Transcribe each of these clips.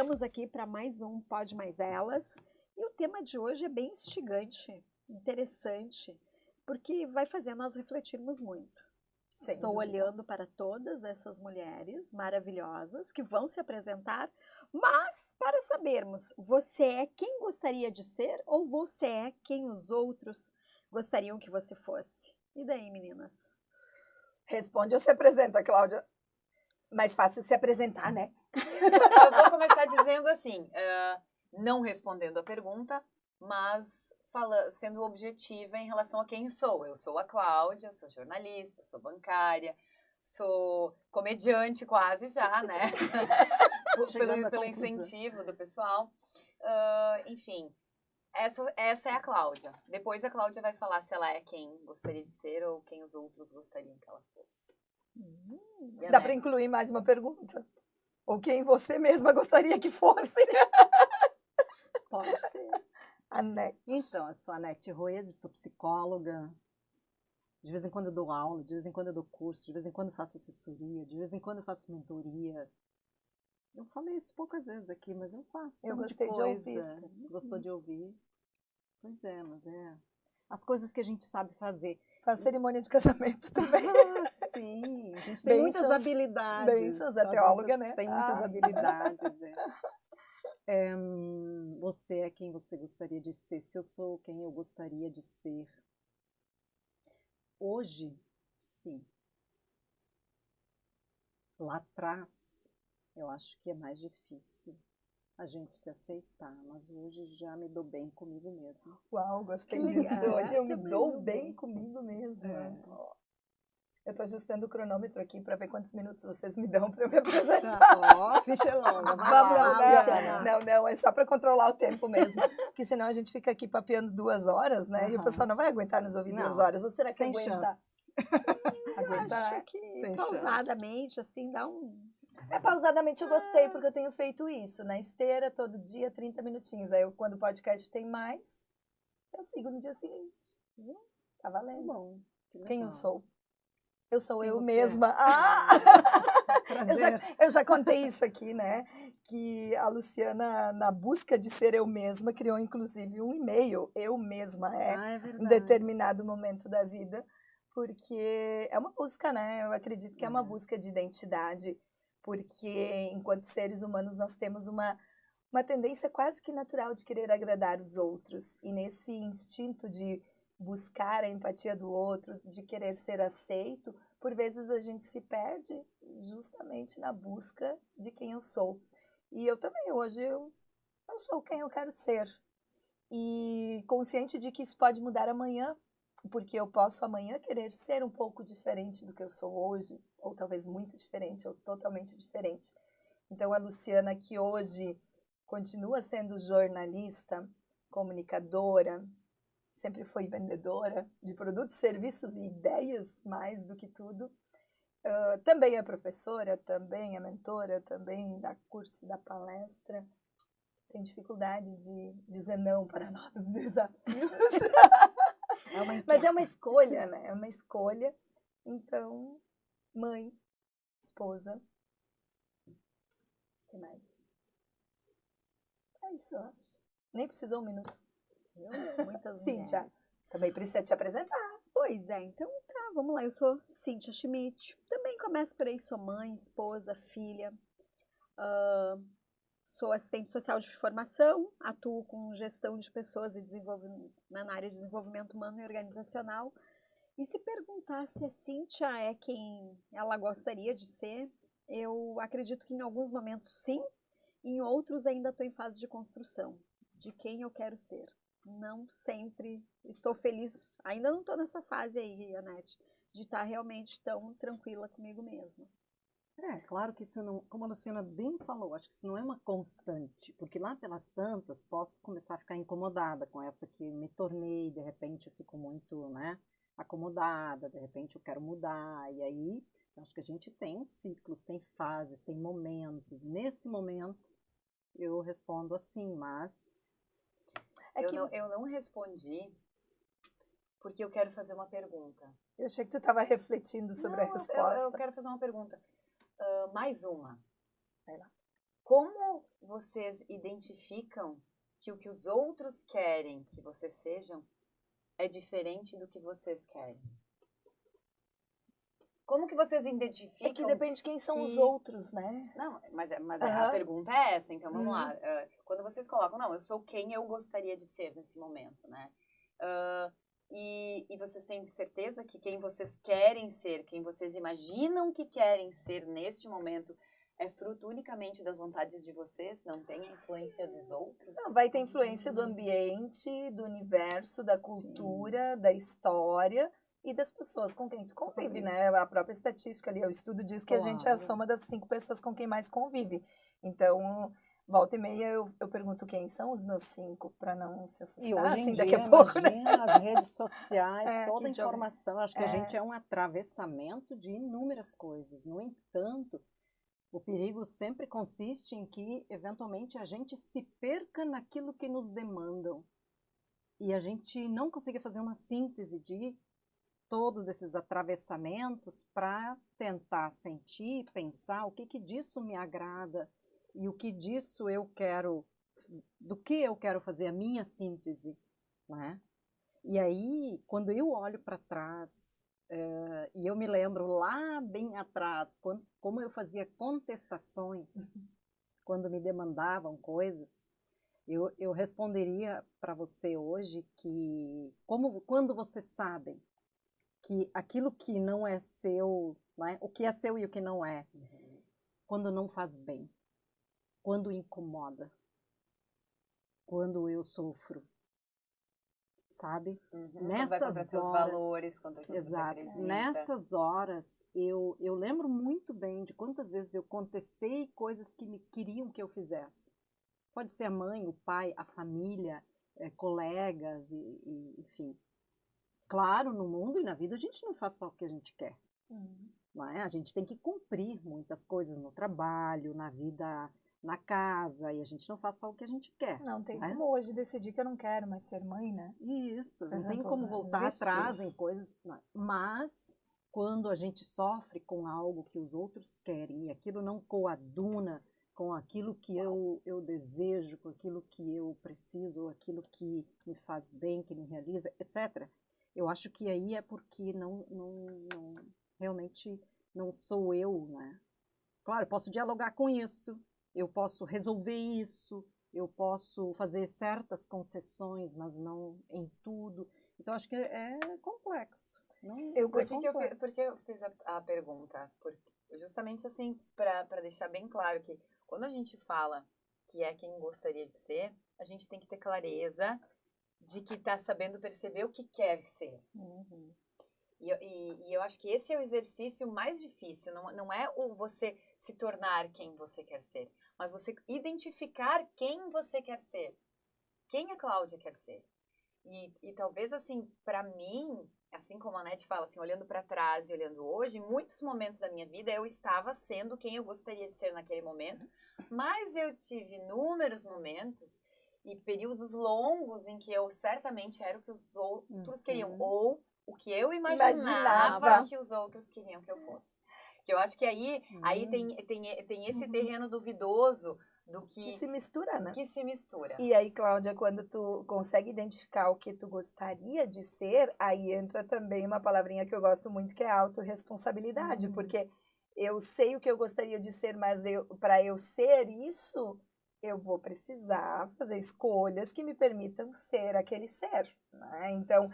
Estamos aqui para mais um Pode Mais Elas. E o tema de hoje é bem instigante, interessante, porque vai fazer nós refletirmos muito. Sem Estou dúvida. olhando para todas essas mulheres maravilhosas que vão se apresentar, mas para sabermos, você é quem gostaria de ser ou você é quem os outros gostariam que você fosse? E daí, meninas? Responde ou se apresenta, Cláudia? Mais fácil se apresentar, né? Eu vou começar dizendo assim, não respondendo a pergunta, mas sendo objetiva em relação a quem sou. Eu sou a Cláudia, sou jornalista, sou bancária, sou comediante quase já, né? pelo incentivo do pessoal. Enfim, essa é a Cláudia. Depois a Cláudia vai falar se ela é quem gostaria de ser ou quem os outros gostariam que ela fosse. Dá para incluir mais uma pergunta? Ou quem você mesma gostaria que fosse? Pode ser. Anete. Então, eu sou a Anete Ruiz, sou psicóloga. De vez em quando eu dou aula, de vez em quando eu dou curso, de vez em quando eu faço assessoria, de vez em quando eu faço mentoria. Eu falei isso poucas vezes aqui, mas eu faço. Eu tanto gostei de ouvir. Gostou de ouvir? Pois é, mas é. As coisas que a gente sabe fazer. Faz cerimônia de casamento também. Sim, a gente tem muitas habilidades. Bem, é teóloga, né? Tem muitas habilidades, Você é quem você gostaria de ser. Se eu sou quem eu gostaria de ser. Hoje, sim. Lá atrás, eu acho que é mais difícil a gente se aceitar, mas hoje já me dou bem comigo mesma. Uau, gostei disso. Hoje eu me dou bem comigo mesma. Eu estou ajustando o cronômetro aqui para ver quantos minutos vocês me dão para eu me apresentar. Ficha longa. Vamos lá, Luciana. Não, é só para controlar o tempo mesmo. Porque senão a gente fica aqui papeando 2 horas, né? E o pessoal não vai aguentar nos ouvir 2 horas. Ou será que sem aguenta? chance. Aguentar? Acho que Sem pausadamente, assim, dá um... Pausadamente eu gostei, porque eu tenho feito isso. Na esteira, todo dia, 30 minutinhos. Aí quando o podcast tem mais, eu sigo no dia seguinte. Tá valendo. Bom, Quem eu sou? Eu sou Quem eu você mesma. Eu já contei isso aqui, né? Que a Luciana, na busca de ser eu mesma, criou inclusive um e-mail, eu mesma, é em determinado momento da vida, porque é uma busca, né? Eu acredito que é uma busca de identidade, porque enquanto seres humanos nós temos uma tendência quase que natural de querer agradar os outros, e nesse instinto de buscar a empatia do outro, de querer ser aceito, por vezes a gente se perde justamente na busca de quem eu sou. E eu também, hoje, eu sou quem eu quero ser. E consciente de que isso pode mudar amanhã, porque eu posso amanhã querer ser um pouco diferente do que eu sou hoje, ou talvez muito diferente, ou totalmente diferente. Então, a Luciana, que hoje continua sendo jornalista, comunicadora, sempre foi vendedora de produtos, serviços e ideias, mais do que tudo. Também é professora, também é mentora, também dá curso, dá palestra. Tem dificuldade de dizer não para novos desafios. Mas é uma escolha, né? É uma escolha. Então, mãe, esposa. O que mais? É isso, eu acho. Nem precisou 1 minuto. Muitas Cíntia, mulheres. também precisa te apresentar. Pois é, então tá, vamos lá. Eu sou Cíntia Schmidt. Também começo por aí, sou mãe, esposa, filha. Sou assistente social de formação, atuo com gestão de pessoas e desenvolvimento, na área de desenvolvimento humano e organizacional. E se perguntar se a Cíntia é quem ela gostaria de ser, eu acredito que em alguns momentos sim, em outros ainda estou em fase de construção de quem eu quero ser. Não sempre estou feliz, ainda não estou nessa fase aí, Anete, de estar realmente tão tranquila comigo mesma. Claro que isso não, como a Luciana bem falou, acho que isso não é uma constante, porque lá pelas tantas posso começar a ficar incomodada com essa que me tornei, de repente eu fico muito, né, acomodada, de repente eu quero mudar, e aí acho que a gente tem ciclos, tem fases, tem momentos. Nesse momento eu respondo assim, mas... Eu não respondi porque eu quero fazer uma pergunta. Eu achei que tu estava refletindo sobre a resposta. Eu quero fazer uma pergunta. Mais uma. Vai lá. Como vocês identificam que o que os outros querem que vocês sejam é diferente do que vocês querem? Como que vocês identificam? É que depende de quem são os que- outros, né? Não, mas a Aham. pergunta é essa, então vamos lá. Quando vocês colocam, não, eu sou quem eu gostaria de ser nesse momento, né? E vocês têm certeza que quem vocês querem ser, quem vocês imaginam que querem ser neste momento, é fruto unicamente das vontades de vocês? Não tem a influência dos outros? Não, vai ter influência do ambiente, do universo, da cultura, da história e das pessoas com quem tu convive, né? A própria estatística ali, o estudo diz que a gente é a Claro. soma das 5 pessoas com quem mais convive. Então, volta e meia eu pergunto quem são os meus 5 para não se E assustar, hoje em assim, dia, daqui a pouco, né? imagina as redes sociais, É, toda a que jogo. informação. Acho que a É. gente é um atravessamento de inúmeras coisas. No entanto, o perigo sempre consiste em que, eventualmente, a gente se perca naquilo que nos demandam. E a gente não consiga fazer uma síntese de todos esses atravessamentos para tentar sentir, pensar o que disso me agrada e o que disso eu quero, do que eu quero fazer a minha síntese, né? E aí, quando eu olho para trás, e eu me lembro lá bem atrás, como eu fazia contestações, quando me demandavam coisas, eu responderia para você hoje que, quando vocês sabem que aquilo que não é seu, né, o que é seu e o que não é, quando não faz bem, quando incomoda, quando eu sofro, sabe? Quando vai contra Nessas seus horas, valores, contra aquilo que você exato. acredita. Nessas horas, eu lembro muito bem de quantas vezes eu contestei coisas que me queriam que eu fizesse. Pode ser a mãe, o pai, a família, colegas, enfim. Claro, no mundo e na vida a gente não faz só o que a gente quer. Não é? A gente tem que cumprir muitas coisas no trabalho, na vida, na casa, e a gente não faz só o que a gente quer. Não tem né? como hoje decidir que eu não quero mais ser mãe, né? Isso, Por não tem exemplo, como voltar existe atrás em isso. coisas. Mas, quando a gente sofre com algo que os outros querem e aquilo não coaduna com aquilo que eu desejo, com aquilo que eu preciso, aquilo que me faz bem, que me realiza, etc., eu acho que aí é porque realmente não sou eu, né? Claro, eu posso dialogar com isso, eu posso resolver isso, eu posso fazer certas concessões, mas não em tudo. Então, acho que é complexo. Por que eu fiz a pergunta? Justamente assim, para deixar bem claro que quando a gente fala que é quem gostaria de ser, a gente tem que ter clareza de que está sabendo perceber o que quer ser. E eu acho que esse é o exercício mais difícil. Não é o você se tornar quem você quer ser, mas você identificar quem você quer ser. Quem a Cláudia quer ser. E talvez, assim, para mim, assim como a Nete fala, assim, olhando para trás e olhando hoje, em muitos momentos da minha vida eu estava sendo quem eu gostaria de ser naquele momento, mas eu tive inúmeros momentos e períodos longos em que eu certamente era o que os outros queriam, ou o que eu imaginava que os outros queriam que eu fosse. Que eu acho que aí tem esse terreno duvidoso do que se mistura, né? Que se mistura. E aí, Cláudia, quando tu consegue identificar o que tu gostaria de ser, aí entra também uma palavrinha que eu gosto muito, que é a autorresponsabilidade, porque eu sei o que eu gostaria de ser, mas para eu ser isso, eu vou precisar fazer escolhas que me permitam ser aquele ser, né? Então,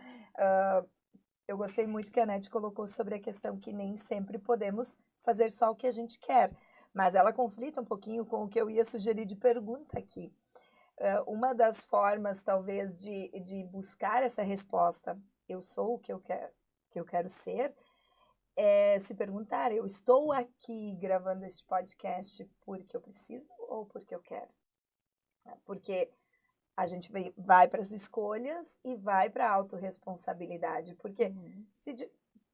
eu gostei muito que a Nete colocou sobre a questão que nem sempre podemos fazer só o que a gente quer, mas ela conflita um pouquinho com o que eu ia sugerir de pergunta aqui. Uma das formas, talvez, de buscar essa resposta, eu sou o que eu quero ser, é se perguntar, eu estou aqui gravando este podcast porque eu preciso ou porque eu quero? Porque a gente vai para as escolhas e vai para a autorresponsabilidade, porque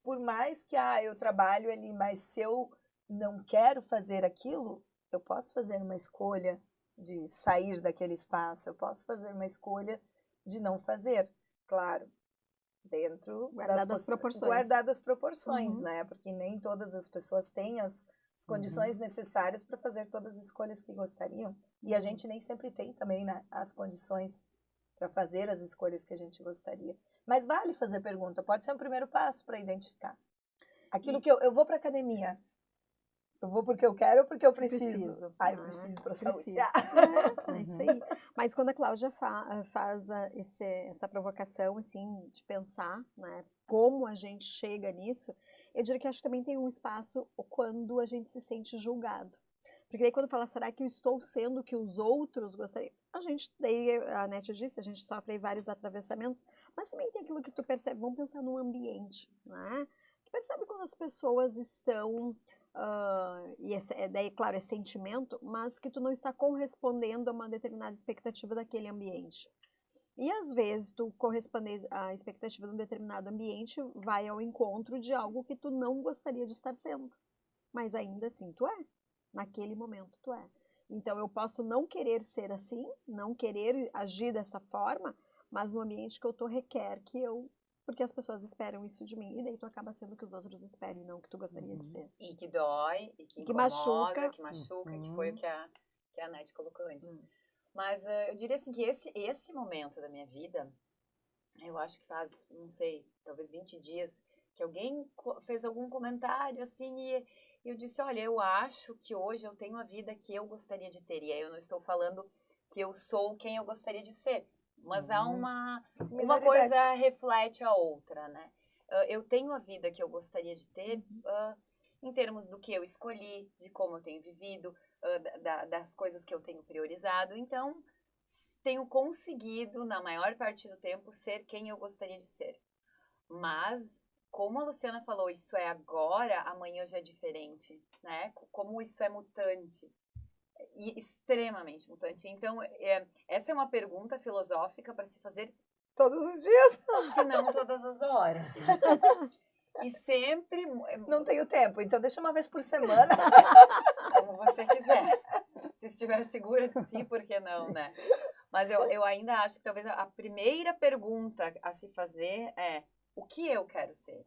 por mais que eu trabalho ali, mas se eu não quero fazer aquilo, eu posso fazer uma escolha de sair daquele espaço, eu posso fazer uma escolha de não fazer, claro, dentro guardadas proporções, guardadas proporções, né? Porque nem todas as pessoas têm as as condições necessárias para fazer todas as escolhas que gostariam. E a gente nem sempre tem também, né, as condições para fazer as escolhas que a gente gostaria. Mas vale fazer pergunta, pode ser um primeiro passo para identificar. Aquilo que eu vou para academia. Eu vou porque eu quero ou porque eu preciso? Eu preciso para a saúde. É isso aí. Mas quando a Cláudia faz essa provocação, assim, de pensar, né, como a gente chega nisso, eu diria que acho que também tem um espaço quando a gente se sente julgado. Porque daí quando fala, será que eu estou sendo o que os outros gostariam? Daí a Nete disse, a gente sofre aí vários atravessamentos, mas também tem aquilo que tu percebe, vamos pensar no ambiente, né? Tu percebe quando as pessoas estão... daí, claro, é sentimento, mas que tu não está correspondendo a uma determinada expectativa daquele ambiente. E às vezes tu corresponder à expectativa de um determinado ambiente vai ao encontro de algo que tu não gostaria de estar sendo. Mas ainda assim tu é. Naquele momento tu é. Então eu posso não querer ser assim, não querer agir dessa forma, mas no ambiente que eu tô requer que eu... Porque as pessoas esperam isso de mim, e daí tu acaba sendo o que os outros esperam e não o que tu gostaria de ser. E que dói, e que incomoda, que machuca, que foi o que a Nath colocou antes. Mas eu diria assim que esse momento da minha vida, eu acho que faz, não sei, talvez 20 dias, que alguém fez algum comentário assim e eu disse, olha, eu acho que hoje eu tenho a vida que eu gostaria de ter. E aí eu não estou falando que eu sou quem eu gostaria de ser. Mas há uma coisa reflete a outra, né? Eu tenho a vida que eu gostaria de ter em termos do que eu escolhi, de como eu tenho vivido, das coisas que eu tenho priorizado. Então, tenho conseguido, na maior parte do tempo, ser quem eu gostaria de ser. Mas, como a Luciana falou, isso é agora, amanhã já é diferente, né? Como isso é mutante. E extremamente mutante. Então, essa é uma pergunta filosófica para se fazer todos os dias, se não todas as horas. E sempre... Não tenho tempo, então deixa uma vez por semana. Como você quiser. Se estiver segura de si, por que não, né? Mas eu ainda acho que talvez a primeira pergunta a se fazer é o que eu quero ser?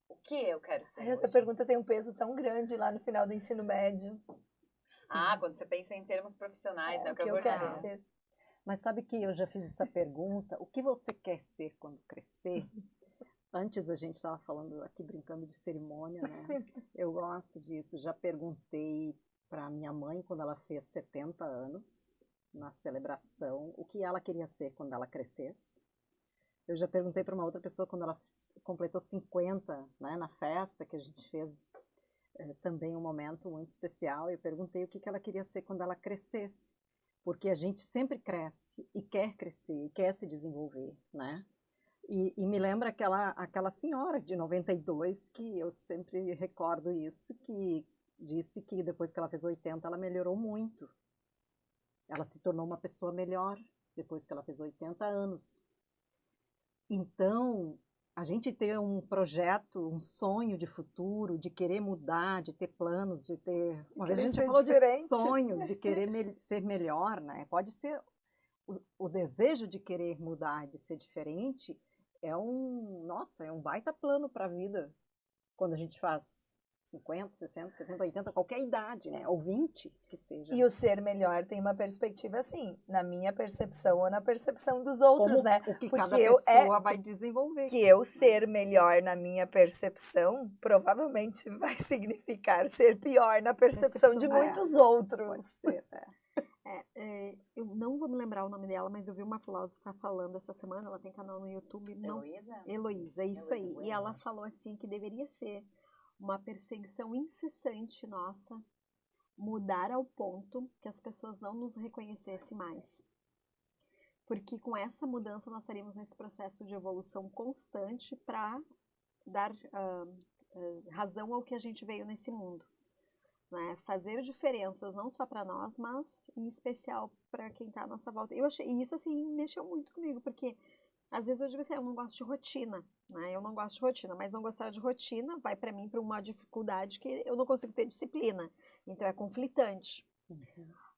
O que eu quero ser Essa hoje? pergunta tem um peso tão grande lá no final do ensino médio. Quando você pensa em termos profissionais, né? O que eu quero ser. Mas sabe que eu já fiz essa pergunta, o que você quer ser quando crescer? Antes a gente estava falando aqui, brincando de cerimônia, né? Eu gosto disso, já perguntei para minha mãe quando ela fez 70 anos, na celebração, o que ela queria ser quando ela crescesse. Eu já perguntei para uma outra pessoa quando ela completou 50, né, na festa que a gente fez, também um momento muito especial. Eu perguntei o que ela queria ser quando ela crescesse, porque a gente sempre cresce e quer crescer e quer se desenvolver, né? E me lembra aquela senhora de 92, que eu sempre recordo isso, que disse que depois que ela fez 80, ela melhorou muito. Ela se tornou uma pessoa melhor depois que ela fez 80 anos. Então, a gente ter um projeto, um sonho de futuro, de querer mudar, de ter planos, de ter... Uma vez a gente falou de sonhos, de querer ser melhor, né? Pode ser o desejo de querer mudar, de ser diferente, é um baita plano para a vida. Quando a gente faz 50, 60, 70, 80, qualquer idade, né? Ou 20, que seja. E o ser melhor tem uma perspectiva assim, na minha percepção ou na percepção dos outros, como né? O que cada pessoa vai desenvolver. Que eu ser melhor na minha percepção, provavelmente vai significar ser pior na percepção de muitos outros. Pode ser, eu não vou me lembrar o nome dela, mas eu vi uma filósofa falando essa semana, ela tem canal no YouTube. Heloísa, isso aí. E ela falou assim que deveria ser uma perseguição incessante nossa mudar ao ponto que as pessoas não nos reconhecessem mais. Porque com essa mudança nós estaríamos nesse processo de evolução constante para dar razão ao que a gente veio nesse mundo. Né? Fazer diferenças não só para nós, mas em especial para quem está à nossa volta. E isso assim mexeu muito comigo, porque às vezes eu digo assim, eu não gosto de rotina, né? Eu não gosto de rotina, mas não gostar de rotina vai para mim para uma dificuldade que eu não consigo ter disciplina. Então é conflitante.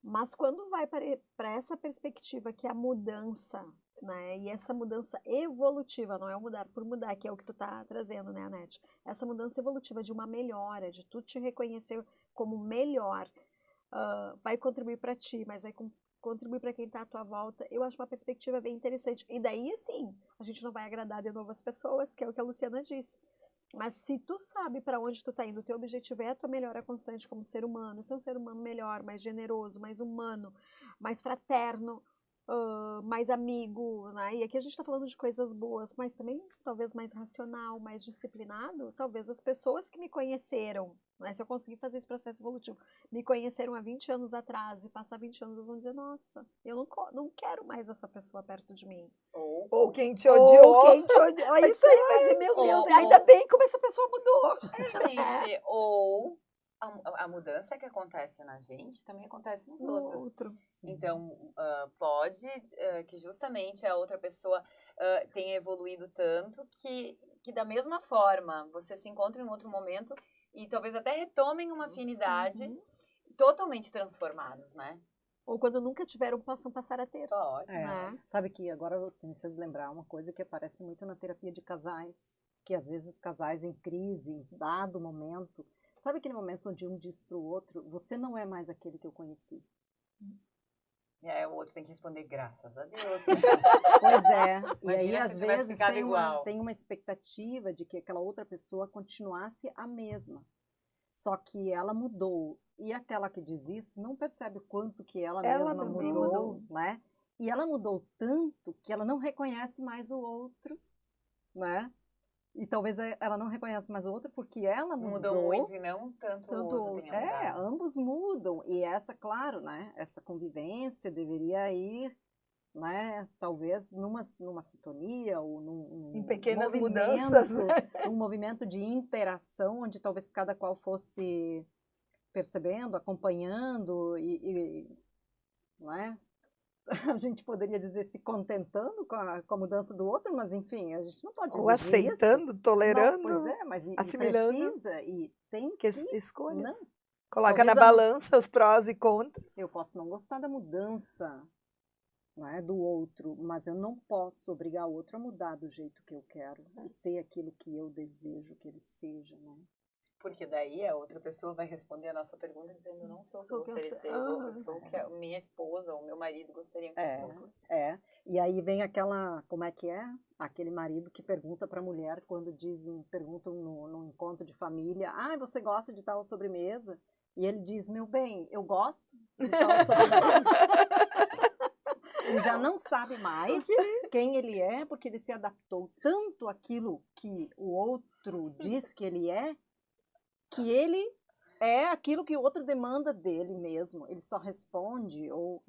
Mas quando vai para essa perspectiva que é a mudança, né? E essa mudança evolutiva, não é o mudar por mudar, que é o que tu tá trazendo, né, Anete? Essa mudança evolutiva de uma melhora, de tu te reconhecer como melhor, vai contribuir para ti, mas vai contribuir para quem está à tua volta. Eu acho uma perspectiva bem interessante. E daí, assim, a gente não vai agradar de novo as pessoas, que é o que a Luciana disse. Mas se tu sabe para onde tu tá indo, o teu objetivo é a tua melhora constante como ser humano, ser um ser humano melhor, mais generoso, mais humano, mais fraterno, mais amigo, né? E aqui a gente está falando de coisas boas, mas também talvez mais racional, mais disciplinado. Talvez as pessoas que me conheceram, né? Se eu conseguir fazer esse processo evolutivo, me conheceram há 20 anos atrás e passar 20 anos, eles vão dizer, nossa, eu não quero mais essa pessoa perto de mim. Ou quem te odiou. Ou quem te odiou. É isso aí, vai dizer, meu Deus, ainda bem como essa pessoa mudou. Gente, ou a mudança que acontece na gente também acontece nos outros. Então, pode que justamente a outra pessoa tenha evoluído tanto que da mesma forma você se encontra em outro momento e talvez até retomem uma afinidade totalmente transformados, né? Ou quando nunca tiveram, possam passar a ter. Pode. Né? Sabe que agora você me fez lembrar uma coisa que aparece muito na terapia de casais, que às vezes casais em crise, em dado momento, sabe aquele momento onde um diz para o outro, você não é mais aquele que eu conheci? E aí o outro tem que responder, graças a Deus. Né? Pois é. Imagina e aí, se às tivesse vezes, ficado tem igual. tem uma expectativa de que aquela outra pessoa continuasse a mesma. Só que ela mudou. E aquela que diz isso não percebe o quanto que ela mesma mudou, né? E ela mudou tanto que ela não reconhece mais o outro, né? E talvez ela não reconhece mais o outro porque ela Mudou muito e não tanto o outro tenha mudado. Ambos mudam. E essa, claro, né? Essa convivência deveria ir, né? Talvez numa sintonia ou em pequenas mudanças, um movimento de interação onde talvez cada qual fosse percebendo, acompanhando não é? A gente poderia dizer se contentando com a mudança do outro, mas enfim, a gente não pode dizer ou aceitando, isso. tolerando, não, pois é, mas assimilando, precisa e tem que escolhas. Não. Coloca na balança os prós e contras. Eu posso não gostar da mudança, não é, do outro, mas eu não posso obrigar o outro a mudar do jeito que eu quero e ser aquilo que eu desejo que ele seja, né? Porque daí a outra pessoa vai responder a nossa pergunta dizendo, eu não sou o que eu gostaria de ser, eu sou o que a minha esposa ou meu marido gostaria que eu fosse. E aí vem aquela, como é que é? Aquele marido que pergunta para a mulher quando perguntam no encontro de família, você gosta de tal sobremesa? E ele diz, meu bem, eu gosto de tal sobremesa. Ele já não sabe mais quem ele é, porque ele se adaptou tanto àquilo que o outro diz que ele é, que ele é aquilo que o outro demanda dele mesmo. Ele só responde, ou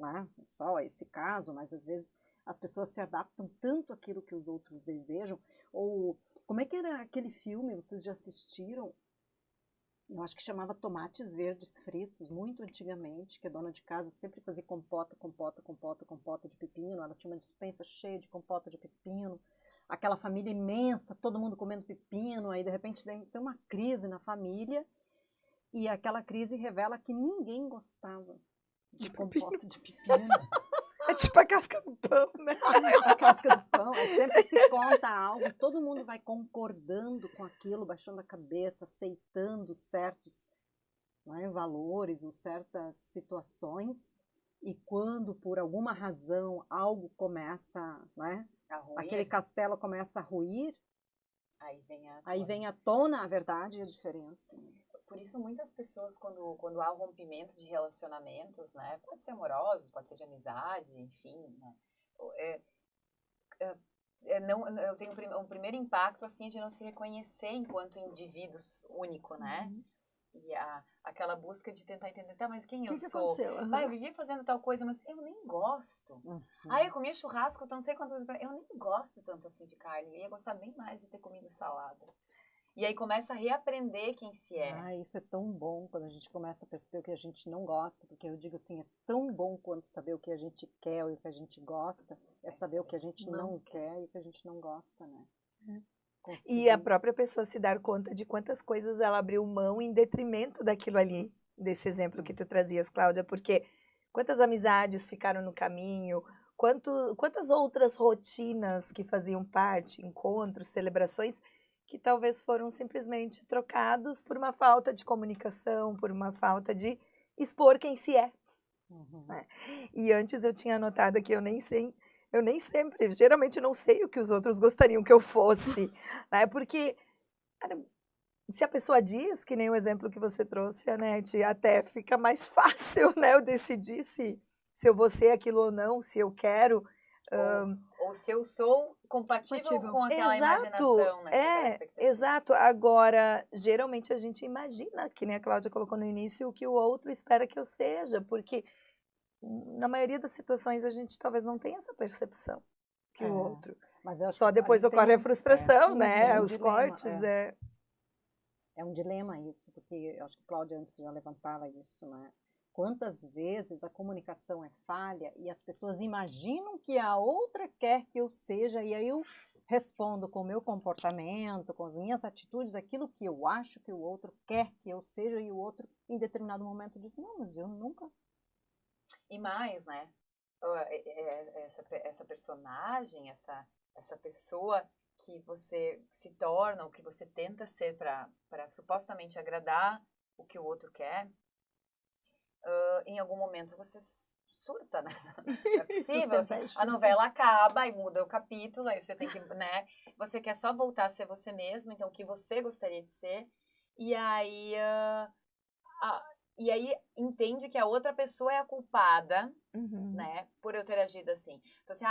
só esse caso, mas às vezes as pessoas se adaptam tanto àquilo que os outros desejam. Ou como é que era aquele filme, vocês já assistiram? Eu acho que chamava Tomates Verdes Fritos, muito antigamente, que a dona de casa sempre fazia compota de pepino. Ela tinha uma despensa cheia de compota de pepino. Aquela família imensa, todo mundo comendo pepino, aí de repente tem uma crise na família e aquela crise revela que ninguém gostava de compota de pepino. É tipo a casca do pão, né? A casca do pão, sempre se conta algo, todo mundo vai concordando com aquilo, baixando a cabeça, aceitando certos valores ou certas situações, e quando por alguma razão algo começa, aquele castelo começa a ruir, aí vem à tona a verdade e a diferença. Por isso, muitas pessoas, quando há um rompimento de relacionamentos, né, pode ser amorosos, pode ser de amizade, enfim, né, eu tenho um primeiro impacto, assim, de não se reconhecer enquanto indivíduos único, né? E aquela busca de tentar entender, mas quem eu sou? Eu vivia fazendo tal coisa, mas eu nem gosto. Eu comia churrasco, não sei quantas vezes, eu nem gosto tanto assim de carne, eu ia gostar bem mais de ter comido salada. E aí começa a reaprender quem se é. Isso é tão bom quando a gente começa a perceber o que a gente não gosta, porque eu digo assim, é tão bom quanto saber o que a gente quer e o que a gente gosta, é saber o que a gente não quer e o que a gente não gosta, né? E a própria pessoa se dar conta de quantas coisas ela abriu mão em detrimento daquilo ali, desse exemplo que tu trazias, Cláudia, porque quantas amizades ficaram no caminho, quantas outras rotinas que faziam parte, encontros, celebrações, que talvez foram simplesmente trocados por uma falta de comunicação, por uma falta de expor quem se é. E antes eu tinha anotado que eu nem sempre, geralmente não sei o que os outros gostariam que eu fosse, né? Porque, cara, se a pessoa diz, que nem o exemplo que você trouxe, Anete, até fica mais fácil, né? Eu decidir se eu vou ser aquilo ou não, se eu quero. Ou se eu sou compatível com aquela imaginação, né? Exato. Agora, geralmente a gente imagina, que nem a Cláudia colocou no início, o que o outro espera que eu seja, porque na maioria das situações a gente talvez não tenha essa percepção que o outro. Mas só depois ocorre a frustração, né? Os cortes. É um dilema isso, porque eu acho que a Cláudia antes já levantava isso, né? Quantas vezes a comunicação é falha e as pessoas imaginam que a outra quer que eu seja, e aí eu respondo com o meu comportamento, com as minhas atitudes, aquilo que eu acho que o outro quer que eu seja, e o outro, em determinado momento, diz, não, mas eu nunca. E mais, né? Essa personagem, essa pessoa que você se torna, ou que você tenta ser para supostamente agradar o que o outro quer, em algum momento você surta, né? Não é possível. A novela acaba e muda o capítulo, aí você tem que, né? Você quer só voltar a ser você mesmo, então o que você gostaria de ser, e aí entende que a outra pessoa é a culpada, né, por eu ter agido assim. Então, assim,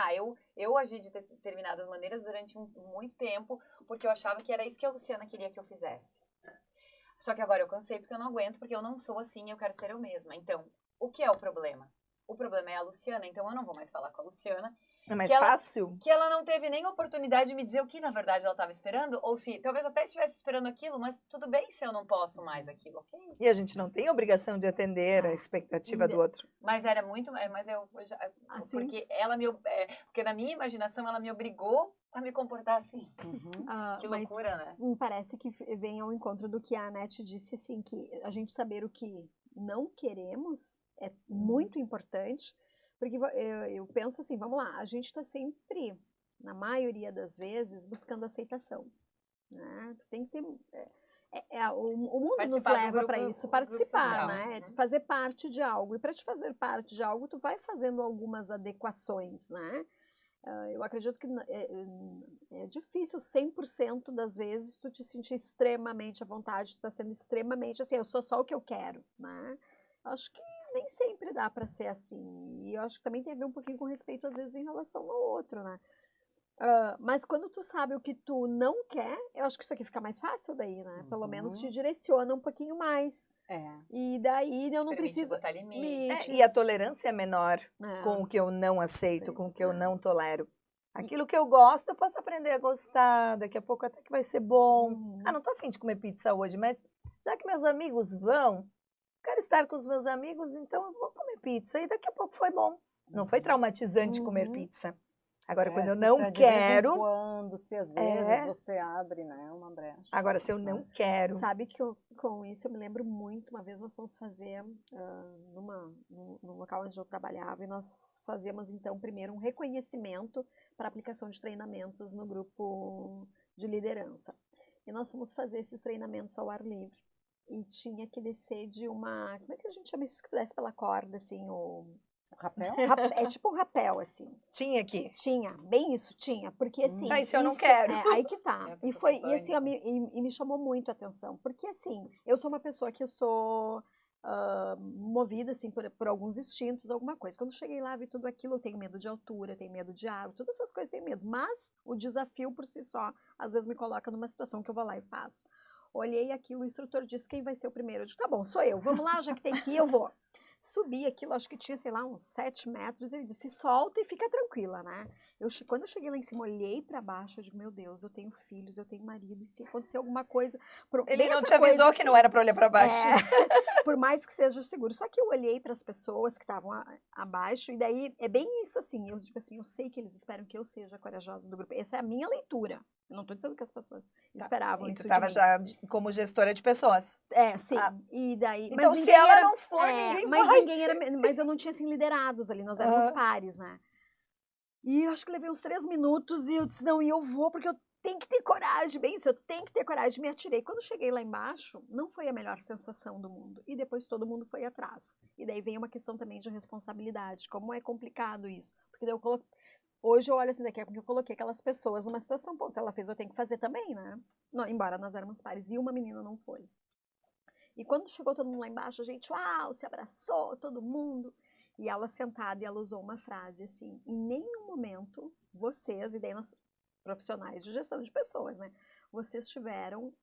eu agi de determinadas maneiras durante muito tempo, porque eu achava que era isso que a Luciana queria que eu fizesse. Só que agora eu cansei porque eu não aguento, porque eu não sou assim, eu quero ser eu mesma. Então, o que é o problema? O problema é a Luciana, então eu não vou mais falar com a Luciana. É mais fácil? Que ela não teve nem oportunidade de me dizer o que, na verdade, ela estava esperando, ou se talvez até estivesse esperando aquilo, mas tudo bem se eu não posso mais aquilo, ok? E a gente não tem obrigação de atender a expectativa do outro. Mas era muito, mas eu já, porque porque na minha imaginação ela me obrigou a me comportar assim. Que loucura, né? Me parece que vem ao encontro do que a Anete disse, assim, que a gente saber o que não queremos é muito importante. Porque eu penso assim, vamos lá, a gente está sempre, na maioria das vezes, buscando aceitação, né? Tu tem que ter... o mundo nos leva para isso, participar, né? Fazer parte de algo. E para te fazer parte de algo, tu vai fazendo algumas adequações, né? Eu acredito que é difícil 100% das vezes tu te sentir extremamente à vontade, tu tá sendo extremamente assim, eu sou só o que eu quero, né? Acho que nem sempre dá para ser assim. E eu acho que também tem a ver um pouquinho com respeito, às vezes, em relação ao outro, né? Mas quando tu sabe o que tu não quer, eu acho que isso aqui fica mais fácil daí, né? Pelo menos te direciona um pouquinho mais. E daí eu não preciso botar limites. E a tolerância é menor com o que eu não aceito, com o que eu não tolero. Aquilo que eu gosto, eu posso aprender a gostar, daqui a pouco até que vai ser bom. Não tô afim de comer pizza hoje, mas já que meus amigos vão, quero estar com os meus amigos, então eu vou comer pizza. E daqui a pouco foi bom. Não foi traumatizante comer pizza. Agora, quando eu não quero... se às vezes você abre, né, uma brecha. Agora, se eu não quero... Sabe que com isso eu me lembro muito, uma vez nós fomos fazer no local onde eu trabalhava, e nós fazíamos, então, primeiro um reconhecimento para aplicação de treinamentos no grupo de liderança. E nós fomos fazer esses treinamentos ao ar livre. E tinha que descer de uma... Como é que a gente chama isso? Que desce pela corda, assim, o rapel? É tipo um rapel, assim. Tinha aqui? Tinha, bem isso, tinha. Porque assim... Aí se eu não quero. Aí que tá. E assim, me chamou muito a atenção. Porque assim, eu sou uma pessoa que eu sou movida, assim, por alguns instintos, alguma coisa. Quando eu cheguei lá, vi tudo aquilo, eu tenho medo de altura, eu tenho medo de água, todas essas coisas eu tenho medo. Mas o desafio por si só, às vezes me coloca numa situação que eu vou lá e faço. Olhei aquilo, o instrutor disse, quem vai ser o primeiro? Eu disse, tá bom, sou eu, vamos lá, já que tem que ir, eu vou. Subi aquilo, acho que tinha, sei lá, uns 7 metros, ele disse, solta e fica tranquila, né? Quando eu cheguei lá em cima, olhei pra baixo, eu digo, meu Deus, eu tenho filhos, eu tenho marido, e se acontecer alguma coisa... Ele não Essa te avisou coisa, que não assim, era pra olhar pra baixo. por mais que seja seguro. Só que eu olhei para as pessoas que estavam abaixo, e daí é bem isso assim. Eu digo assim, eu sei que eles esperam que eu seja a corajosa do grupo. Essa é a minha leitura. Eu não estou dizendo que as pessoas esperavam E isso tu tava de mim. já como gestora de pessoas. Sim. Ah. E daí, Então, mas se ninguém ela era, não for, ninguém mas vai. ninguém era, mas eu não tinha assim liderados ali, nós éramos pares, né? E eu acho que levei uns 3 minutos e eu disse, não, e eu vou porque eu tenho que ter coragem, bem isso, eu tenho que ter coragem, me atirei. Quando cheguei lá embaixo, não foi a melhor sensação do mundo. E depois todo mundo foi atrás. E daí vem uma questão também de responsabilidade, como é complicado isso. Porque daí hoje eu olho assim, daqui a pouco eu coloquei aquelas pessoas numa situação, pô, se ela fez, eu tenho que fazer também, né? Não, embora nós éramos pares, e uma menina não foi. E quando chegou todo mundo lá embaixo, a gente, uau, se abraçou, todo mundo. E ela sentada, e ela usou uma frase assim, em nenhum momento, vocês, e daí nós, profissionais de gestão de pessoas, né? Vocês tiveram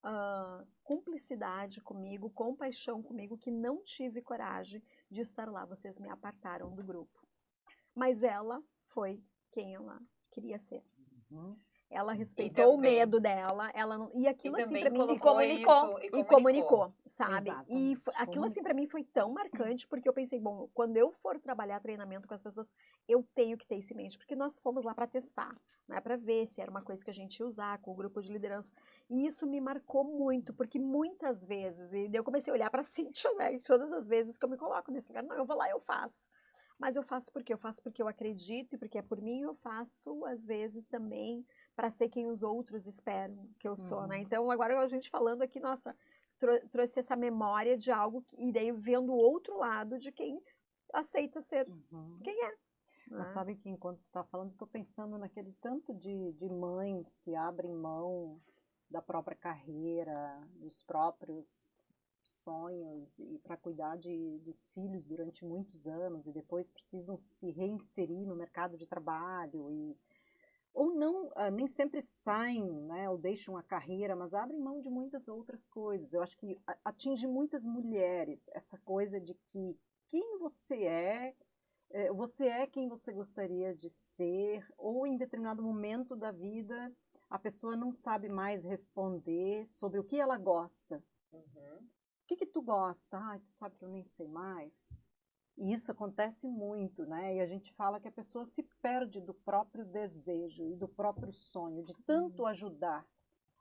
cumplicidade comigo, compaixão comigo, que não tive coragem de estar lá. Vocês me apartaram do grupo. Mas ela foi quem ela queria ser. Ela respeitou o medo dela, ela não, e aquilo assim para mim comunicou, sabe? Exatamente. E aquilo assim para mim foi tão marcante porque eu pensei, bom, quando eu for trabalhar treinamento com as pessoas, eu tenho que ter isso em mente, porque nós fomos lá para testar, né, para ver se era uma coisa que a gente ia usar com o grupo de liderança. E isso me marcou muito, porque muitas vezes, e eu comecei a olhar para Cíntia, né, todas as vezes que eu me coloco nesse lugar, não, eu vou lá, eu faço. Mas eu faço porque eu acredito e porque é por mim eu faço, às vezes também para ser quem os outros esperam que eu sou, né? Então, agora a gente falando aqui, nossa, trouxe essa memória de algo, e daí vendo o outro lado de quem aceita ser quem é. Mas sabe que enquanto você está falando, estou pensando naquele tanto de mães que abrem mão da própria carreira, dos próprios sonhos e para cuidar dos filhos durante muitos anos e depois precisam se reinserir no mercado de trabalho ou não, nem sempre saem, né, ou deixam a carreira, mas abrem mão de muitas outras coisas. Eu acho que atinge muitas mulheres essa coisa de que quem você é quem você gostaria de ser, ou em determinado momento da vida a pessoa não sabe mais responder sobre o que ela gosta. O que tu gosta? Tu sabe que eu nem sei mais. E isso acontece muito, né? E a gente fala que a pessoa se perde do próprio desejo e do próprio sonho, de tanto ajudar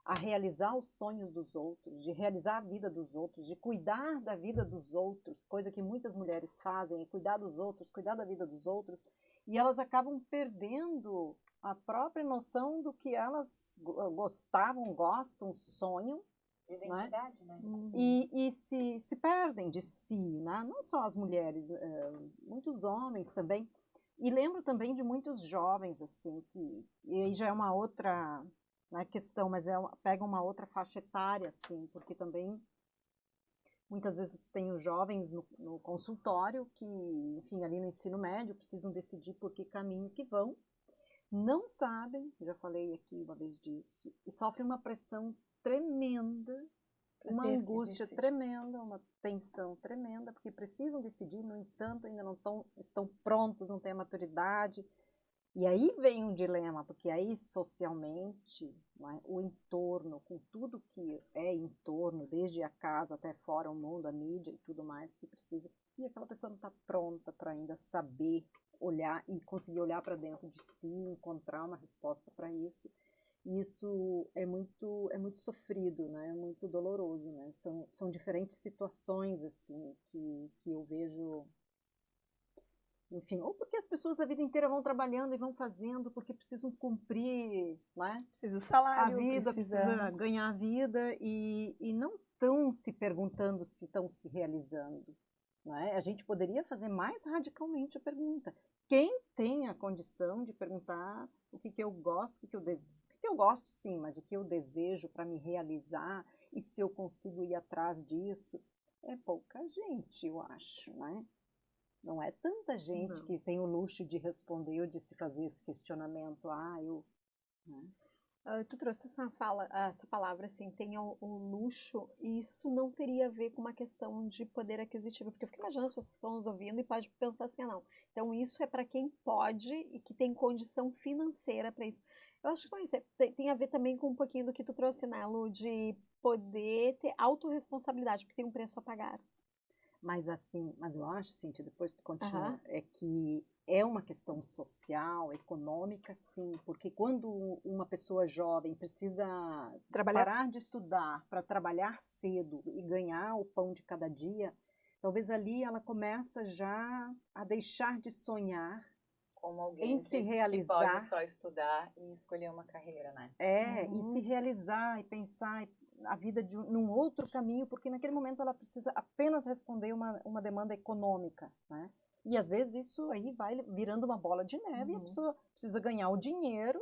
a realizar os sonhos dos outros, de realizar a vida dos outros, de cuidar da vida dos outros, coisa que muitas mulheres fazem, é cuidar dos outros, cuidar da vida dos outros, e elas acabam perdendo a própria noção do que elas gostavam, gostam, sonham. Identidade, né? E se perdem de si, né? Não só as mulheres, muitos homens também. E lembro também de muitos jovens, assim, e aí já é uma outra, né, questão, mas pega uma outra faixa etária, assim, porque também muitas vezes tem os jovens no consultório que, enfim, ali no ensino médio, precisam decidir por que caminho que vão, não sabem, já falei aqui uma vez disso, e sofrem uma pressão tremenda, uma angústia tremenda, uma tensão tremenda, porque precisam decidir, no entanto, ainda não estão prontos, não têm a maturidade. E aí vem um dilema, porque aí socialmente, né, o entorno, com tudo que é em torno, desde a casa até fora, o mundo, a mídia e tudo mais que precisa, e aquela pessoa não está pronta para ainda saber olhar e conseguir olhar para dentro de si, encontrar uma resposta para isso. Isso é muito sofrido, né? É muito doloroso, né? São diferentes situações, assim, que eu vejo, enfim, ou porque as pessoas a vida inteira vão trabalhando e vão fazendo porque precisam cumprir, né? Precisa do salário, a vida, precisa ganhar a vida e não estão se perguntando se estão se realizando, né? A gente poderia fazer mais radicalmente a pergunta. Quem tem a condição de perguntar o que eu gosto, o que eu desejo? Eu gosto sim, mas o que eu desejo para me realizar e se eu consigo ir atrás disso, é pouca gente, eu acho, né? Não é tanta gente que tem o luxo de responder ou de se fazer esse questionamento. Né? Tu trouxe essa palavra, assim, tem o luxo, e isso não teria a ver com uma questão de poder aquisitivo, porque eu fico imaginando as pessoas que estão nos ouvindo e pode pensar assim, não, então isso é para quem pode e que tem condição financeira para isso. Eu acho que não é isso, tem a ver também com um pouquinho do que tu trouxe, né, Lu, de poder ter autorresponsabilidade, porque tem um preço a pagar. Mas assim, mas eu acho, Cíntia, depois tu continua, Aham. é que é uma questão social, econômica, sim, porque quando uma pessoa jovem precisa Trabalhar. parar de estudar para trabalhar cedo e ganhar o pão de cada dia, talvez ali ela começa já a deixar de sonhar Como alguém em se que realizar. pode só estudar e escolher uma carreira, né? E se realizar e pensar a vida num outro caminho, porque naquele momento ela precisa apenas responder uma demanda econômica, né? E às vezes isso aí vai virando uma bola de neve e a pessoa precisa ganhar o dinheiro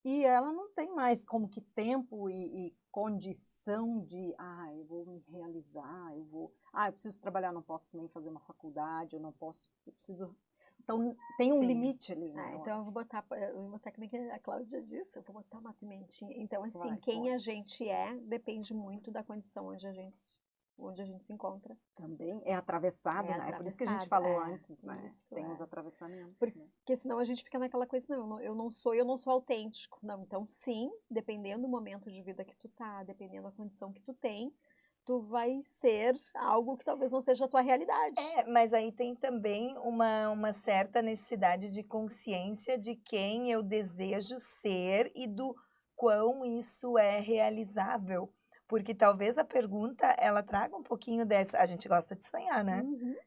e ela não tem mais como que tempo e condição de, eu vou me realizar, eu preciso trabalhar, não posso nem fazer uma faculdade, eu preciso... Então, tem um limite ali, né? Então, eu vou botar que nem a Cláudia disse, eu vou botar uma pimentinha. Então, assim, Vai, quem pode. a gente é depende muito da condição onde a gente se encontra. Também é atravessado, É né? Por isso que a gente falou antes, né? isso, Tem os atravessamentos. né? Porque senão a gente fica naquela coisa, não, eu não sou autêntico. Não, então sim, dependendo do momento de vida que tu tá, dependendo da condição que tu tem, tu vai ser algo que talvez não seja a tua realidade. Mas aí tem também uma certa necessidade de consciência de quem eu desejo ser e do quão isso é realizável. Porque talvez a pergunta, ela traga um pouquinho dessa... A gente gosta de sonhar, né?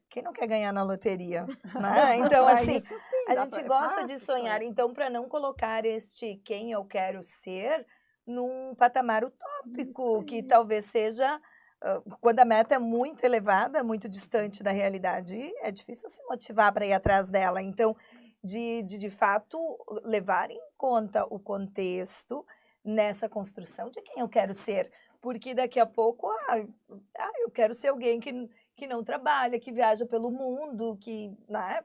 Quem não quer ganhar na loteria? Né? Então, assim, Isso sim, a gente gosta de fácil sonhar. Então, para não colocar quem eu quero ser num patamar utópico, que talvez seja... Quando a meta é muito elevada, muito distante da realidade, é difícil se motivar para ir atrás dela. Então, de fato, levar em conta o contexto nessa construção de quem eu quero ser. Porque daqui a pouco, eu quero ser alguém que não trabalha, que viaja pelo mundo, que, né?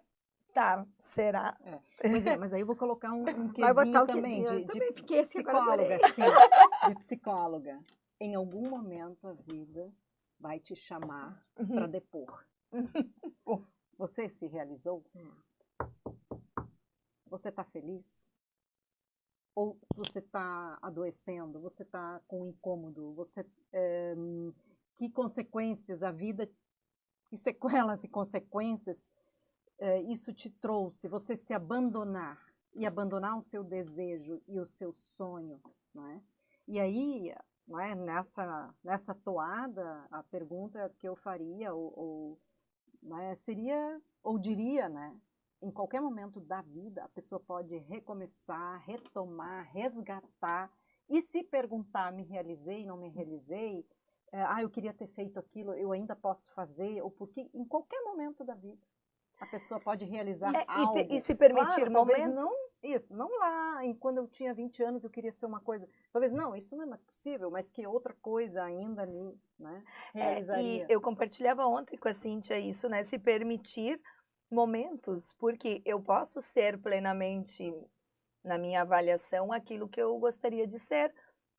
Tá, será? Pois é, mas aí eu vou colocar um Vai botar quesinho o também quesinho. de Fiquei assim, agora psicóloga, adorei. sim, de psicóloga. Em algum momento a vida vai te chamar para depor. Você se realizou? Você está feliz? Ou você está adoecendo? Você está com incômodo? Que consequências a vida, que sequelas e consequências isso te trouxe? Você se abandonar e abandonar o seu desejo e o seu sonho, não é? E aí, não é, nessa toada, a pergunta que eu faria não é, seria, ou diria, né? Em qualquer momento da vida, a pessoa pode recomeçar, retomar, resgatar e se perguntar, me realizei, não me realizei? Eu queria ter feito aquilo, eu ainda posso fazer? Ou porque em qualquer momento da vida a pessoa pode realizar algo. E se permitir momentos. Não lá, quando eu tinha 20 anos eu queria ser uma coisa. Talvez não, isso não é mais possível, mas que outra coisa ainda ali, né, realizaria. E eu compartilhava ontem com a Cíntia isso, né? Se permitir momentos, porque eu posso ser plenamente, na minha avaliação, aquilo que eu gostaria de ser,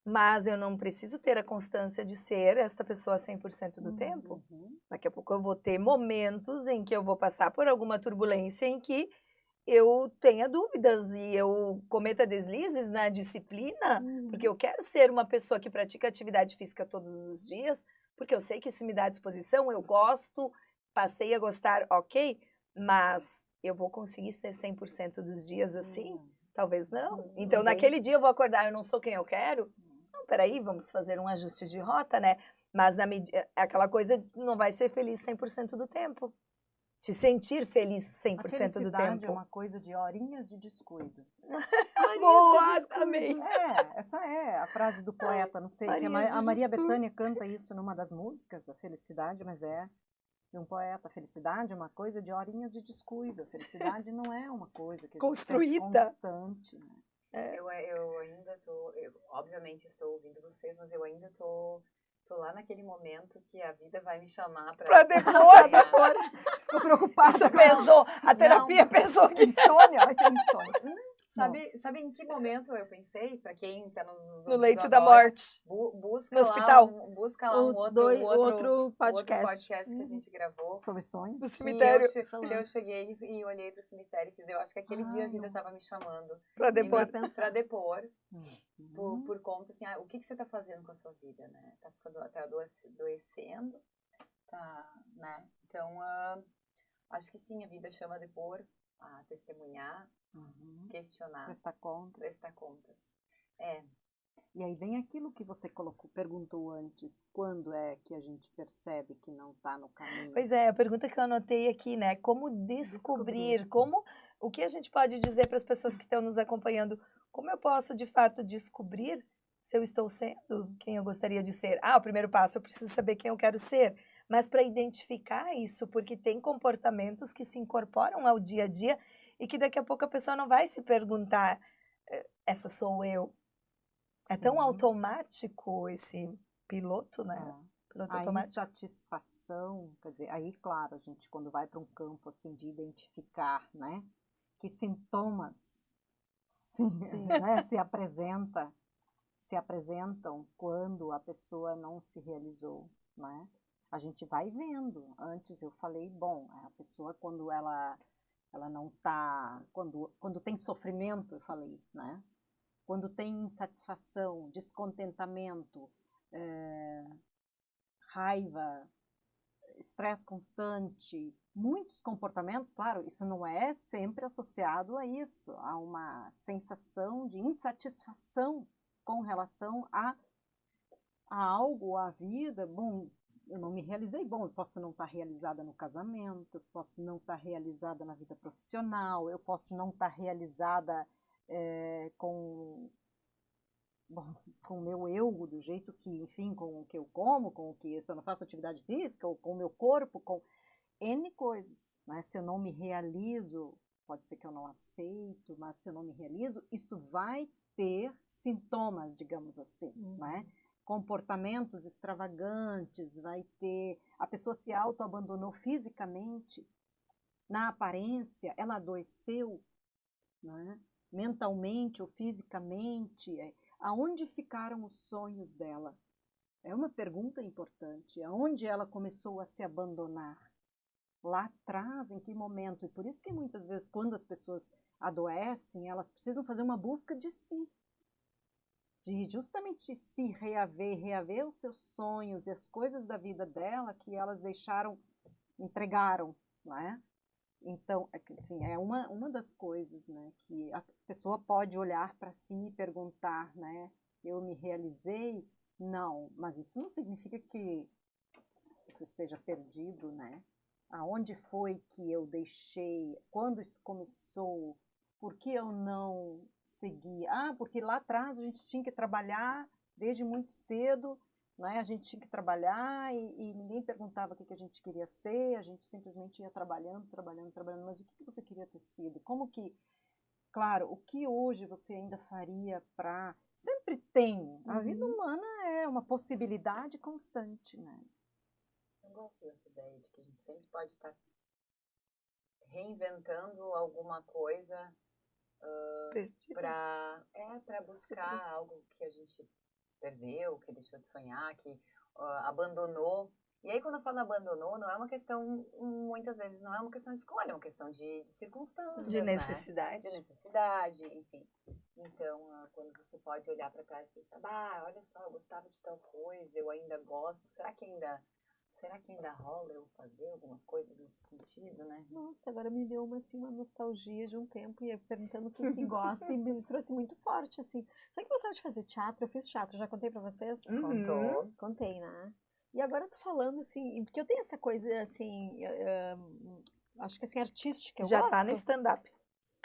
mas eu não preciso ter a constância de ser esta pessoa 100% do tempo. Daqui a pouco eu vou ter momentos em que eu vou passar por alguma turbulência em que eu tenha dúvidas e eu cometa deslizes na disciplina, porque eu quero ser uma pessoa que pratica atividade física todos os dias, porque eu sei que isso me dá disposição, eu gosto, passei a gostar, ok, mas eu vou conseguir ser 100% dos dias assim? Talvez não. Então, naquele dia eu vou acordar, eu não sou quem eu quero? Não, peraí, vamos fazer um ajuste de rota, né? Mas aquela coisa não vai ser feliz 100% do tempo. Te sentir feliz 100% do tempo. É uma coisa de horinhas de descuido. Boa, amei. Essa é a frase do poeta, não sei, que a Maria Bethânia canta isso numa das músicas, a felicidade, mas é de um poeta. A felicidade é uma coisa de horinhas de descuido. A felicidade não é uma coisa que construída, constante. Né? Eu ainda tô, obviamente estou ouvindo vocês, mas eu ainda tô lá naquele momento que a vida vai me chamar para depor. Ficou preocupada. Isso pesou, a terapia pesou. Insônia, vai ter insônia. Sabe em que momento eu pensei? Para quem está nos No ouvindo leito da agora, morte. busca No lá hospital. busca lá um outro podcast. podcast que a gente gravou. Sobre sonhos. No Que cemitério. eu cheguei e olhei para o cemitério e fiz, eu acho que aquele dia a vida estava me chamando Pra depor. para depor, Uhum. por conta assim, o que você está fazendo com a sua vida, né? Tá adoecendo, tá, né? Então, acho que sim, a vida chama a depor, a testemunhar, Uhum. questionar, Prestar contas. prestar contas. E aí vem aquilo que você perguntou antes, quando é que a gente percebe que não está no caminho? Pois é, a pergunta que eu anotei aqui, né? Como descobrir, o que a gente pode dizer para as pessoas que estão nos acompanhando? Como eu posso, de fato, descobrir se eu estou sendo quem eu gostaria de ser? O primeiro passo, eu preciso saber quem eu quero ser. Mas para identificar isso, porque tem comportamentos que se incorporam ao dia a dia e que daqui a pouco a pessoa não vai se perguntar, essa sou eu. É tão Sim. automático esse piloto, né? Piloto A automático. insatisfação, quer dizer, aí, claro, a gente quando vai para um campo assim de identificar, né, que sintomas né, se apresentam quando a pessoa não se realizou, né? A gente vai vendo. Antes eu falei, bom, a pessoa quando ela não está, quando tem sofrimento, eu falei, né? Quando tem insatisfação, descontentamento, raiva, estresse constante, muitos comportamentos, claro, isso não é sempre associado a isso, a uma sensação de insatisfação com relação a algo, à vida. Bom, eu não me realizei, bom, eu posso não estar realizada no casamento, eu posso não estar realizada na vida profissional, eu posso não estar realizada com o meu eu, do jeito que, enfim, com o que eu como, com o que se eu não faço atividade física, ou com o meu corpo, com N coisas, né? Se eu não me realizo, pode ser que eu não aceito, mas se eu não me realizo, isso vai ter sintomas, digamos assim, né? Comportamentos extravagantes, vai ter... A pessoa se autoabandonou fisicamente, na aparência, ela adoeceu, né? Mentalmente ou fisicamente. Aonde ficaram os sonhos dela? É uma pergunta importante. Aonde ela começou a se abandonar? Lá atrás, em que momento? E por isso que muitas vezes, quando as pessoas adoecem, elas precisam fazer uma busca de si. De justamente se reaver os seus sonhos e as coisas da vida dela que elas entregaram, não é? Então, enfim, é uma das coisas, né, que a pessoa pode olhar para si e perguntar, né, eu me realizei? Não, mas isso não significa que isso esteja perdido, né? Aonde foi que eu deixei? Quando isso começou? Por que eu não segui? Porque lá atrás a gente tinha que trabalhar desde muito cedo, né? A gente tinha que trabalhar e ninguém perguntava o que a gente queria ser, a gente simplesmente ia trabalhando, mas o que você queria ter sido? Como que, claro, o que hoje você ainda faria para... Sempre tem, a vida humana é uma possibilidade constante, né? Eu gosto dessa ideia de que a gente sempre pode estar reinventando alguma coisa para buscar algo que a gente perdeu, que deixou de sonhar, que abandonou. E aí, quando eu falo abandonou, não é uma questão, muitas vezes, não é uma questão de escolha, é uma questão de circunstâncias, De necessidade. Né? De necessidade, enfim. Então, quando você pode olhar para trás e pensar, olha só, eu gostava de tal coisa, eu ainda gosto, será que ainda rola eu fazer algumas coisas nesse sentido, né? Nossa, agora me deu uma nostalgia de um tempo e eu perguntando o que gosta e me trouxe muito forte, assim. Sabe que eu gostava de fazer teatro? Eu fiz teatro, já contei pra vocês? Contou. Contei, né? E agora eu tô falando, assim, porque eu tenho essa coisa, assim, acho que assim, artística, eu Já gosto. tá no stand-up.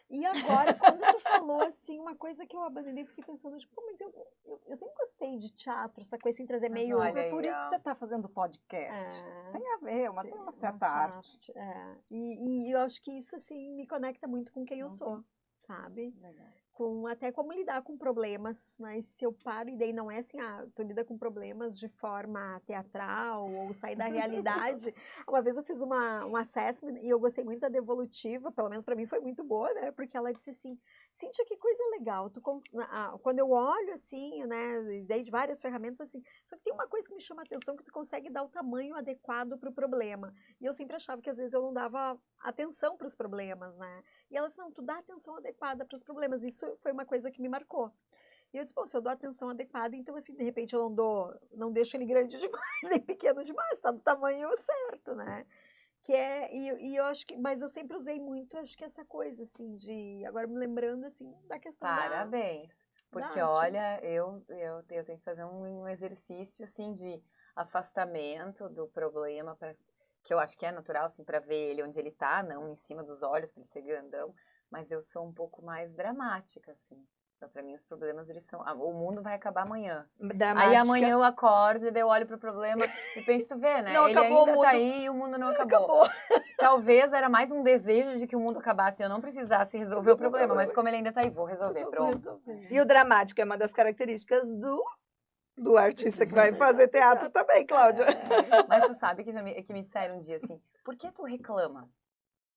E agora, quando tu falou, assim, uma coisa que eu abandonei, eu fiquei pensando, tipo, mas eu sempre gostei de teatro, essa coisa assim, trazer meio... olha É por aí, isso que você está fazendo podcast. Tem a ver, tem uma certa arte. E eu acho que isso, assim, me conecta muito com quem eu sou, sabe? Legal. até como lidar com problemas, mas se eu paro e daí não é assim, tu lida com problemas de forma teatral ou sair da realidade. Uma vez eu fiz um assessment e eu gostei muito da devolutiva, pelo menos para mim foi muito boa, né? Porque ela disse assim, Cíntia, que coisa legal, quando eu olho assim, né, dei de várias ferramentas assim, só que tem uma coisa que me chama a atenção, que tu consegue dar o tamanho adequado para o problema. E eu sempre achava que às vezes eu não dava atenção para os problemas, né? E ela disse, não, tu dá atenção adequada para os problemas. Isso foi uma coisa que me marcou. E eu disse, bom, se eu dou atenção adequada, então assim, de repente eu não deixo ele grande demais, nem pequeno demais, tá do tamanho certo, né? E eu acho que, mas eu sempre usei muito, acho que essa coisa, assim, agora me lembrando, assim, da questão Parabéns. Porque, da arte. olha, eu tenho que fazer um exercício, assim, de afastamento do problema, que eu acho que é natural, assim, para ver ele onde ele tá, não em cima dos olhos, para ele ser grandão, mas eu sou um pouco mais dramática, assim. Então, para mim, os problemas, eles são... o mundo vai acabar amanhã. Dramática. Aí amanhã eu acordo, e daí eu olho pro problema e penso, tu vê, né? Não Ele acabou ainda o mundo. tá aí e o mundo não acabou. Talvez era mais um desejo de que o mundo acabasse e eu não precisasse resolver o problema, mas como ele ainda tá aí, vou resolver, pronto. E o dramático é uma das características do artista que vai fazer teatro também, Cláudia. Mas tu sabe que me disseram um dia assim, por que tu reclama?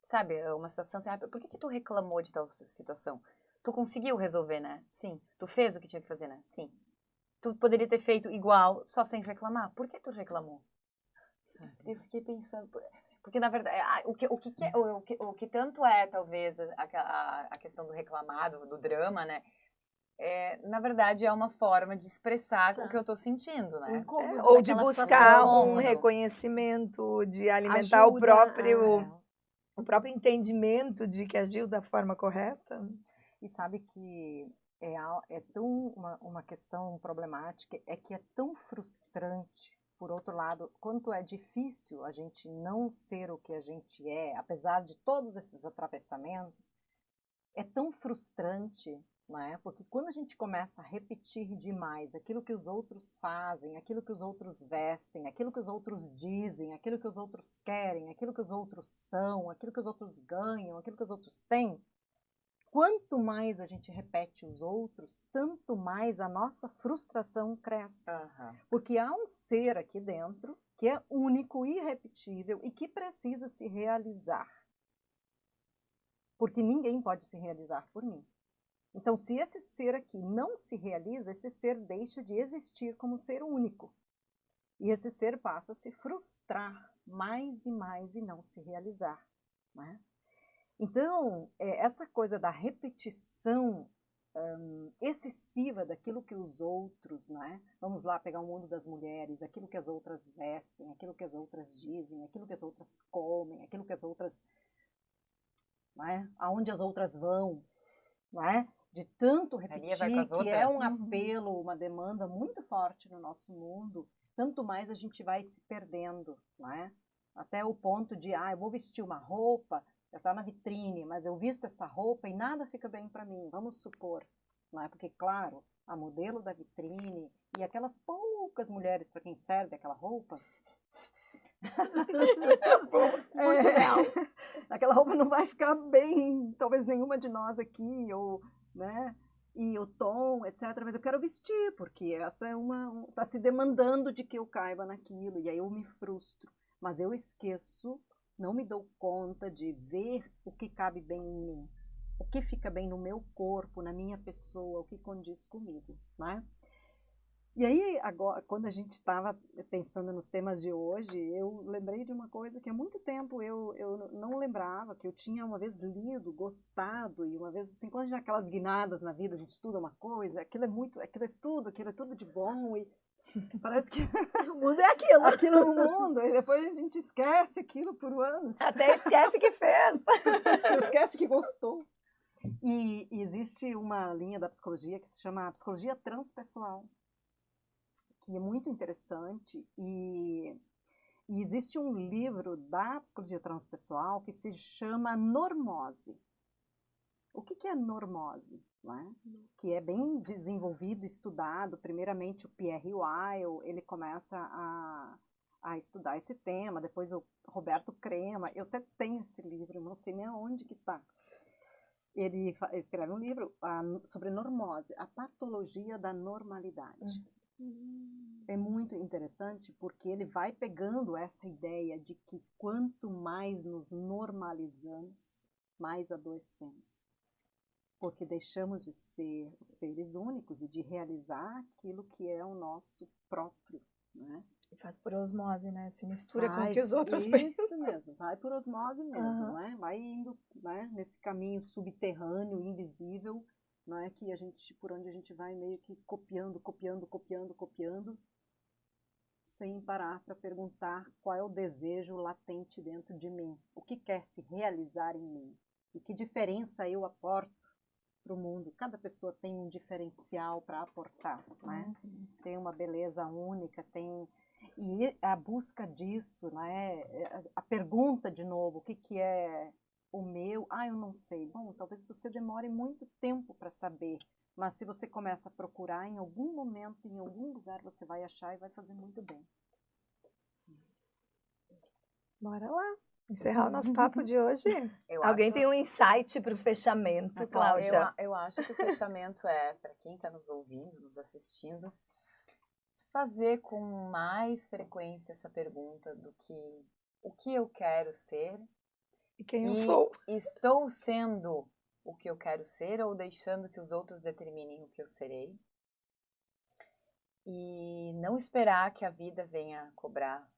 Sabe, uma situação assim, por que tu reclamou de tal situação? Tu conseguiu resolver, né? Sim. Tu fez o que tinha que fazer, né? Sim. Tu poderia ter feito igual, só sem reclamar. Por que tu reclamou? Eu fiquei pensando... Porque, na verdade, o que tanto é, talvez, a questão do reclamado, do drama, né? Na verdade, é uma forma de expressar o que eu tô sentindo, né? Ou de buscar um reconhecimento, de alimentar o próprio entendimento de que agiu da forma correta. E sabe que é tão uma questão problemática, é que é tão frustrante, por outro lado, quanto é difícil a gente não ser o que a gente é, apesar de todos esses atravessamentos, é tão frustrante, não é? Porque quando a gente começa a repetir demais aquilo que os outros fazem, aquilo que os outros vestem, aquilo que os outros dizem, aquilo que os outros querem, aquilo que os outros são, aquilo que os outros ganham, aquilo que os outros têm, quanto mais a gente repete os outros, tanto mais a nossa frustração cresce. Porque há um ser aqui dentro que é único, irrepetível e que precisa se realizar. Porque ninguém pode se realizar por mim. Então, se esse ser aqui não se realiza, esse ser deixa de existir como ser único. E esse ser passa a se frustrar mais e mais e não se realizar, né? Então, essa coisa da repetição excessiva daquilo que os outros, né? Vamos lá pegar o mundo das mulheres, aquilo que as outras vestem, aquilo que as outras dizem, aquilo que as outras comem, aquilo que as outras, né? Aonde as outras vão, né? De tanto repetir, que é um apelo, uma demanda muito forte no nosso mundo, tanto mais a gente vai se perdendo, né? Até o ponto de, eu vou vestir uma roupa, já está na vitrine, mas eu visto essa roupa e nada fica bem para mim, vamos supor, não é? Porque, claro, a modelo da vitrine e aquelas poucas mulheres para quem serve aquela roupa, Muito real. Aquela roupa não vai ficar bem, talvez nenhuma de nós aqui, ou, né? E o tom, etc. Mas eu quero vestir, porque essa é tá se demandando de que eu caiba naquilo, e aí eu me frustro. Mas eu esqueço, não me dou conta de ver o que cabe bem em mim, o que fica bem no meu corpo, na minha pessoa, o que condiz comigo, né? E aí, agora, quando a gente estava pensando nos temas de hoje, eu lembrei de uma coisa que há muito tempo eu não lembrava, que eu tinha uma vez lido, gostado, e uma vez, assim, quando já aquelas guinadas na vida, a gente estuda uma coisa, aquilo é tudo de bom, e parece que o mundo é aquilo. Aquilo é o mundo, e depois a gente esquece aquilo por anos. Até esquece que fez. Esquece que gostou. E existe uma linha da psicologia que se chama psicologia transpessoal, que é muito interessante, e existe um livro da psicologia transpessoal que se chama Normose. O que é normose? Né? Que é bem desenvolvido, estudado. Primeiramente o Pierre Weil, ele começa a estudar esse tema, depois o Roberto Crema. Eu até tenho esse livro, não sei nem aonde que está. Ele escreve um livro sobre normose, a patologia da normalidade. É muito interessante porque ele vai pegando essa ideia de que quanto mais nos normalizamos, mais adoecemos. Porque deixamos de ser os seres únicos e de realizar aquilo que é o nosso próprio, né? E faz por osmose, né? Se mistura com o que os outros isso pensam. Isso mesmo, vai por osmose mesmo, né? Vai indo, né, nesse caminho subterrâneo, invisível, né, que por onde a gente vai meio que copiando, sem parar para perguntar qual é o desejo latente dentro de mim, o que quer se realizar em mim e que diferença eu aporto para o mundo. Cada pessoa tem um diferencial para aportar, né? Tem uma beleza única, e a busca disso, né? A pergunta de novo, o que é o meu? Eu não sei. Bom, talvez você demore muito tempo para saber, mas se você começa a procurar, em algum momento, em algum lugar, você vai achar e vai fazer muito bem. Bora lá. Encerrar o nosso papo de hoje. Alguém acho... tem um insight para o fechamento, Cláudia? Eu acho que o fechamento para quem está nos ouvindo, nos assistindo, fazer com mais frequência essa pergunta do que o que eu quero ser e quem eu sou. Estou sendo o que eu quero ser ou deixando que os outros determinem o que eu serei. E não esperar que a vida venha cobrar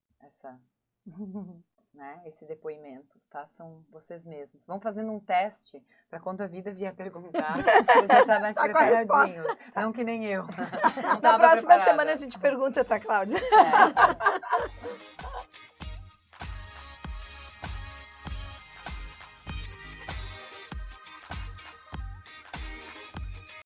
esse depoimento. Façam vocês mesmos. Vão fazendo um teste para quando a vida vier perguntar, vocês já estão mais preparadinhos. Não que nem eu. Na próxima semana a gente pergunta, tá, Cláudia? É.